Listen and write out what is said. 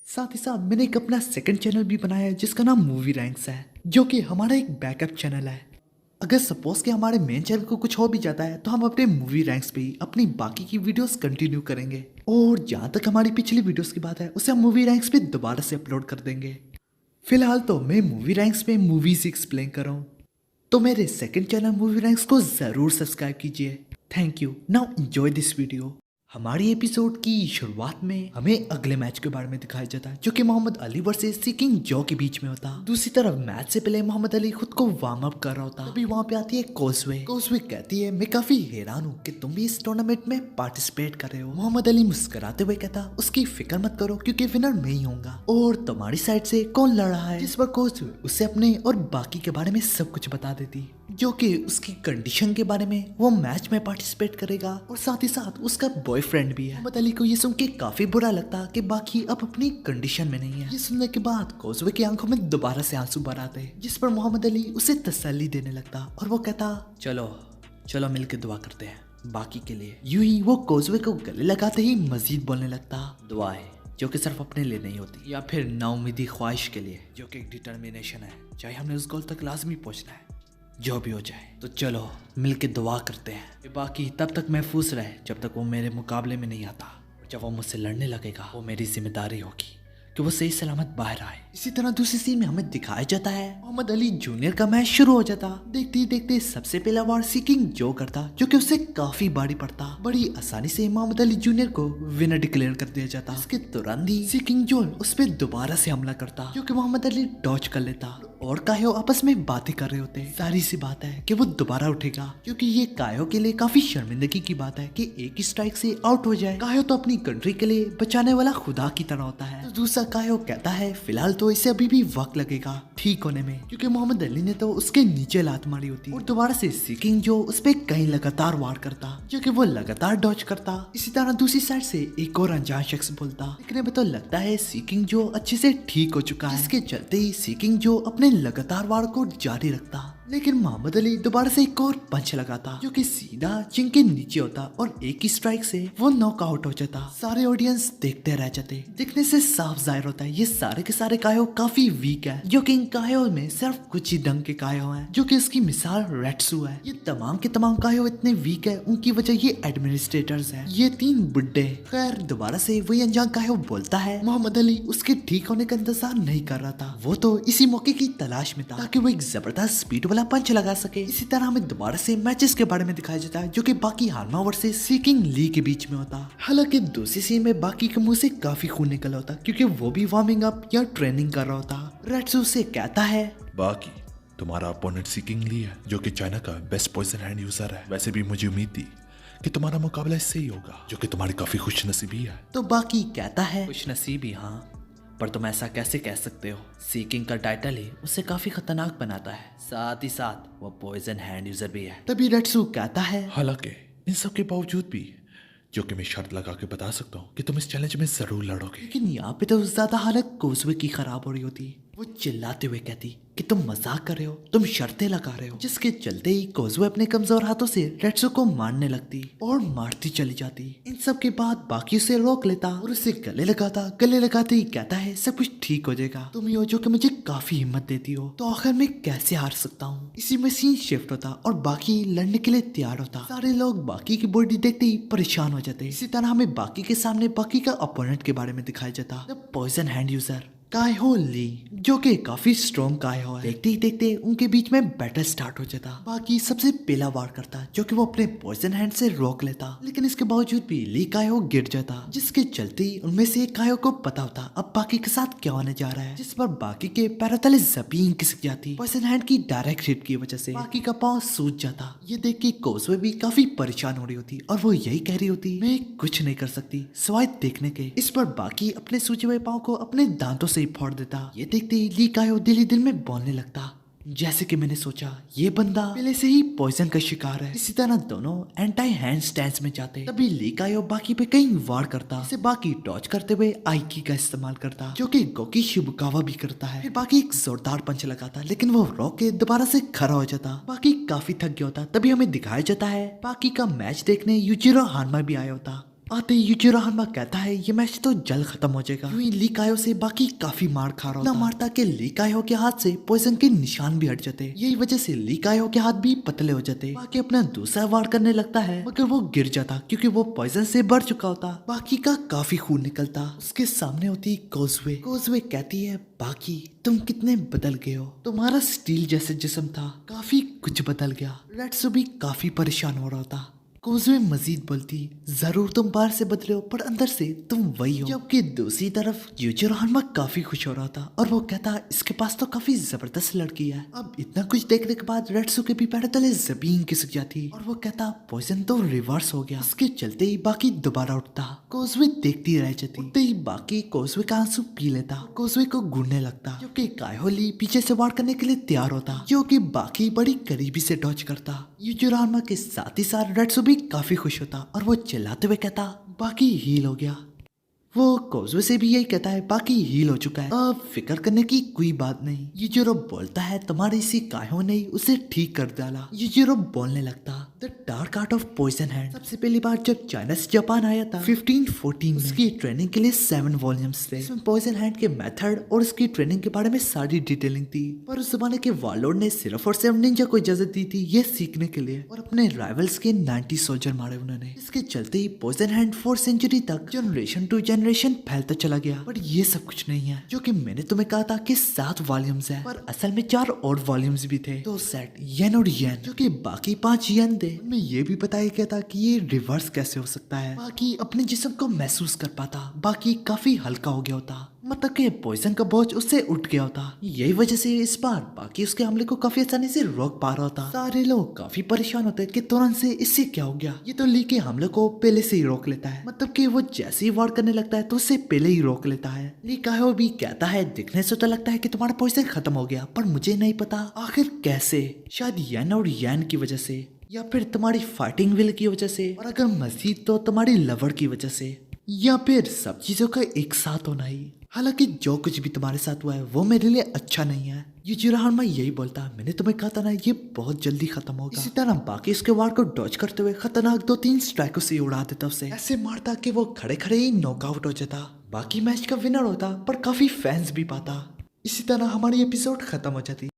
साथ ही साथ मैंने एक अपना सेकंड चैनल भी बनाया है जिसका नाम मूवी रैंक्स है, जो कि हमारा एक बैकअप चैनल है। अगर सपोज कि हमारे मेन चैनल को कुछ हो भी जाता है तो हम अपने मूवी रैंक्स पे ही अपनी बाकी की वीडियोस कंटिन्यू करेंगे। और जहाँ तक हमारी पिछली वीडियोस की बात है उसे हम मूवी रैंक्स पे दोबारा से अपलोड कर देंगे। फिलहाल तो मैं मूवी रैंक्स पे मूवीज एक्सप्लेन कर रहा हूँ, तो मेरे सेकंड चैनल मूवी रैंक्स को जरूर सब्सक्राइब कीजिए। Thank you. Now enjoy this video. हमारी एपिसोड की शुरुआत में हमें अगले मैच के बारे में दिखाया जाता है, जो कि Muhammad Ali versus sea king जो के बीच में होता। दूसरी तरफ मैच से पहले मोहम्मद अली खुद को वार्म अप कर रहा होता। तभी वहाँ पे आती है कोसवे। कोसवे कहती है, मैं काफी हैरान हूँ कि तुम भी इस टूर्नामेंट में पार्टिसिपेट कर रहे हो। मोहम्मद अली मुस्कुराते हुए कहता, उसकी फिक्र मत करो क्योंकि विनर मैं ही होऊंगा। और तुम्हारी साइड से कौन लड़ रहा है? जिस पर कोसवे उसे अपने और बाकी के बारे में सब कुछ बता देती, जो कि उसकी कंडीशन के बारे में, वो मैच में पार्टिसिपेट करेगा और साथ ही साथ उसका बॉयफ्रेंड भी है। मोहम्मद अली को ये सुन के काफी बुरा लगता कि बाकी अब अपनी कंडीशन में नहीं है। ये सुनने के बाद कोसवे की आंखों में दोबारा से आंसू भर आते, जिस पर मोहम्मद अली उसे तसल्ली देने लगता और वो कहता, चलो चलो मिलके दुआ करते हैं बाकी के लिए। यूं ही वो कोसवे को गले लगाते ही मजीद बोलने लगता, दुआएं जो कि सिर्फ अपने लिए नहीं होती, या फिर नाउमीदी ख्वाहिश के लिए, जो कि एक डिटर्मिनेशन है, चाहे हमने उस गोल तक लाजमी पहुंचना है जो भी हो जाए। तो चलो मिलके दुआ करते हैं बाकी तब तक महफूज रहे जब तक वो मेरे मुकाबले में नहीं आता। जब वो मुझसे लड़ने लगेगा वो मेरी जिम्मेदारी होगी कि वो सही सलामत बाहर आए। इसी तरह दूसरी सीन में हमें दिखाया जाता है मोहम्मद अली जूनियर का मैच शुरू हो जाता। देखते ही देखते सबसे पहला वार सी किंग जो करता, जो कि उसे काफी भारी पड़ता। बड़ी आसानी से मोहम्मद अली जूनियर को विनर डिक्लेयर कर दिया जाता। इसके तुरंत ही सी किंग जो उस पर दोबारा से हमला करता, जो कि मोहम्मद अली डॉज कर लेता और कायो आपस में बातें कर रहे होते। सारी सी बात है कि वो दोबारा उठेगा, क्योंकि ये कायो के लिए काफी शर्मिंदगी की बात है कि एक ही स्ट्राइक से आउट हो जाए। कायो तो अपनी कंट्री के लिए बचाने वाला खुदा की तरह होता है। तो दूसरा कायो कहता है, फिलहाल तो इसे अभी भी वक्त लगेगा ठीक होने में, क्योंकि मोहम्मद अली ने तो उसके नीचे लात मारी होती। और दोबारा से सी किंग जो उस पे कहीं लगातार वार करता, जो कि वो लगातार डॉज करता। इसी तरह दूसरी साइड से एक और अनजान शख्स बोलता। दिखने में तो लगता है सी किंग जो अच्छे से ठीक हो चुका है, जिसके चलते ही सी किंग जो अपने लगातार वार को जारी रखता। लेकिन मोहम्मद अली दोबारा से एक और पंच लगाता, जो कि सीधा चिंग के नीचे होता और एक ही स्ट्राइक से वो नॉकआउट हो जाता। सारे ऑडियंस देखते रह जाते। दिखने से साफ जाहिर होता है ये सारे के सारे कायो काफी वीक है, जो कि इन कायो में सिर्फ कुछ ही ढंग के कायो हैं, जो कि इसकी मिसाल रेट्सू है। ये तमाम के तमाम कायो इतने वीक है, उनकी वजह ये एडमिनिस्ट्रेटर्स हैं, ये तीन बुड्ढे। खैर दोबारा से वही अनजान कायो बोलता है, मोहम्मद अली उसके ठीक होने का इंतजार नहीं कर रहा था, वो तो इसी मौके की तलाश में था ताकि वो एक जबरदस्त स्पीड वाला पंच लगा सके। इसी तरह हमें दोबारा से मैचेस के बारे में दिखाया जाता है, जो कि बाकी हारमा वर्सेस सी किंग ली के बीच में होता। हालांकि दूसरी सीन में बाकी के मुंह से काफी खून निकल होता, क्योंकि वो भी वार्मिंग अप या ट्रेनिंग कर रहा होता। रेट्सू से कहता है, बाकी तुम्हारा अपोनेंट सी किंग ली है, जो कि चाइना का बेस्ट पॉइजन हैंड यूजर है। वैसे भी मुझे उम्मीद थी कि तुम्हारा मुकाबला इससे ही होगा, जो कि तुम्हारी काफी खुशनसीबी है। तो बाकी कहता है, खुशनसीबी हाँ, पर तुम ऐसा कैसे कह सकते हो? सी किंग का टाइटल ही उसे काफी खतरनाक बनाता है, साथ ही साथ वो पॉइजन हैंड यूजर भी है। तभी रेट्सू कहता है, हालांकि इन सब के बावजूद भी, जो कि मैं शर्त लगा के बता सकता हूँ कि तुम इस चैलेंज में जरूर लड़ोगे। लेकिन यहाँ पे तो ज्यादा हालत कोसवे की खराब हो रही होती। वो चिल्लाते हुए कहती कि तुम मजाक कर रहे हो, तुम शर्तें लगा रहे हो, जिसके चलते ही कोसवे अपने कमजोर हाथों से रेट्सू को मारने लगती और मारती चली जाती। इन सब के बाद बाकी उसे रोक लेता और उसे गले लगाता। गले लगाते ही कहता है, सब कुछ ठीक हो जाएगा, तुम ही हो जो कि मुझे काफी हिम्मत देती हो, तो आखिर मैं कैसे हार सकता हूँ। इसी में सीन शिफ्ट होता और बाकी लड़ने के लिए तैयार होता। सारे लोग बाकी की बॉडी देखते ही परेशान हो जाते। इसी तरह हमें बाकी के सामने बाकी का अपोनेंट के बारे में दिखाया जाता, द पॉइजन हैंड यूजर कायो ली, जो कि काफी स्ट्रॉन्ग कायो है। देखते ही देखते उनके बीच में बैटल स्टार्ट हो जाता। बाकी सबसे पहला वार करता, जो कि वो अपने पॉइजन हैंड से रोक लेता, लेकिन इसके बावजूद भी ली कायो गिर जाता, जिसके चलते ही उनमें से एक कायो को पता होता अब बाकी के साथ क्या होने जा रहा है, जिस पर बाकी के पैरों तले जमीन खिसक जाती पॉइजन हैंड की डायरेक्ट हिट की वजह से। बाकी का पाँव सूज जाता। ये देख के कोसवे भी काफी परेशान हो रही होती और वो यही कह रही होती, मैं कुछ नहीं कर सकती सिवाय देखने के। इस पर बाकी अपने सूजे हुए पाँव को अपने दांतों से फोड़ देता। ये देखते ही ली कायो दिल ही दिल में बोलने लगता, जैसे कि मैंने सोचा ये बंदा पहले से ही पॉइजन का शिकार है। इसी तरह दोनों एंटी हैंड स्टैंड में जाते। तभी ली कायो बाकी पे कई वार करता, इसे बाकी डॉज करते हुए आईकी का इस्तेमाल करता, जो कि गोकी शिबुकावा भी करता है। फिर बाकी एक जोरदार पंच लगाता, लेकिन वो रोक के दोबारा से खड़ा हो जाता। बाकी काफी थक गया होता। तभी हमें दिखाया जाता है बाकी का मैच देखने यूजिरो हानमा भी आया होता। आते ही यूजिरो हानमा कहता है ये मैच तो जल्द खत्म हो जाएगा। यूं ही ली कायो से बाकी काफी मार खा रहा होता, मारता कि ली कायो के हाथ से पॉइजन के निशान भी हट जाते। यही वजह से ली कायो के हाथ भी पतले हो जाते। बाकी अपना दूसरा वार करने लगता है मगर वो गिर जाता क्योंकि वो पॉइजन से भर चुका होता। बाकी का काफी खून निकलता। उसके सामने होती कोज़वे। कोज़वे कहती है बाकी तुम कितने बदल गए हो, तुम्हारा स्टील जैसे जिस्म था, काफी कुछ बदल गया। रेट्सो भी काफी परेशान हो रहा था। कोज़वे मजीद बोलती जरूर तुम बाहर से बदले हो पर अंदर से तुम वही हो। जबकि दूसरी तरफ यूजिरो हानमा काफी खुश हो रहा था और वो कहता इसके पास तो काफी जबरदस्त लड़की है। अब इतना कुछ देखने के बाद रेट्सो के भी पैर तले जमीन खिसक जाती और वो कहता पॉइजन तो रिवर्स हो गया। उसके चलते ही बाकी दोबारा उठता। कोज़वे देखती रह जाती। उठते ही बाकी कोज़वे का आंसू पी लेता। कोज़वे को घूरने लगता क्योंकि कायोली पीछे से वार करने के लिए तैयार होता जो कि बाकी बड़ी करीबी से डॉज करता। यूजिरो हानमा के साथ ही साथ रेट्सो भी काफी खुश होता और वो चिल्लाते हुए कहता बाकी हील हो गया। वो कोज़वे से भी यही कहता है बाकी हील हो चुका है, अब फिक्र करने की कोई बात नहीं। यूजिरो बोलता है तुम्हारी इसी कायो ने उसे ठीक कर डाला। यूजिरो बोलने लगता the dark art of poison hand. सबसे पहली बार जब चाइना से जापान आया था 1514 में, उसकी ट्रेनिंग के लिए 7 वॉल्यूम्स थे। इसमें पॉइजन हैंड के मेथड और उसकी ट्रेनिंग के बारे में सारी डिटेलिंग थी। पर उस जमाने के वारलॉर्ड ने सिर्फ और सिर्फ निंजा को इजाजत दी थी ये सीखने के लिए और अपने राइवल्स के 90 सोल्जर मारे उन्होंने। इसके चलते ही पॉइजन हैंड 4th सेंचुरी तक जनरेशन टू जनरेशन फैलता चला गया। पर ये सब कुछ नहीं है जो कि मैंने तुम्हें कहा था कि 7 वॉल्यूम्स है, पर असल में 4 और वॉल्यूम्स भी थे। 2 सेट येन और येन जो कि बाकी 5 येन थे। उनमें ये भी बताया गया था कि ये रिवर्स कैसे हो सकता है। बाकी अपने जिस्म को महसूस कर पाता, बाकी काफी हल्का हो गया होता, मतलब कि पॉइजन का बोझ उससे उठ गया होता। यही वजह से इस बार बाकी उसके हमले को काफी आसानी से रोक पा रहा होता। सारे लोग काफी परेशान होते कि तुरंत से इससे क्या हो गया, ये तो ली के हमले को पहले से ही रोक लेता है, मतलब कि वो जैसे ही वार करने लगता है तो उससे पहले ही रोक लेता है। ली कायो भी कहता है दिखने से तो लगता है कि तुम्हारा पॉइजन खत्म हो गया पर मुझे नहीं पता आखिर कैसे। शायद येन और येन की वजह से या फिर तुम्हारी फाइटिंग विल की वजह से, और अगर मजीद तो तुम्हारी लवर की वजह से, या फिर सब चीजों का एक साथ होना ही। हालांकि जो कुछ भी तुम्हारे साथ हुआ है वो मेरे लिए अच्छा नहीं है। यूजिरो हानमा यही बोलता मैंने तुम्हें कहा था ना ये बहुत जल्दी खत्म होगा। इसी तरह बाकी उसके वार को डॉज करते हुए खतरनाक 2-3 स्ट्राइकों से उड़ा देता उसे, ऐसे मारता कि वो खड़े खड़े ही नॉकआउट हो जाता। बाकी मैच का विनर होता पर काफी फैंस भी पाता। इसी तरह हमारी एपिसोड खत्म हो जाती।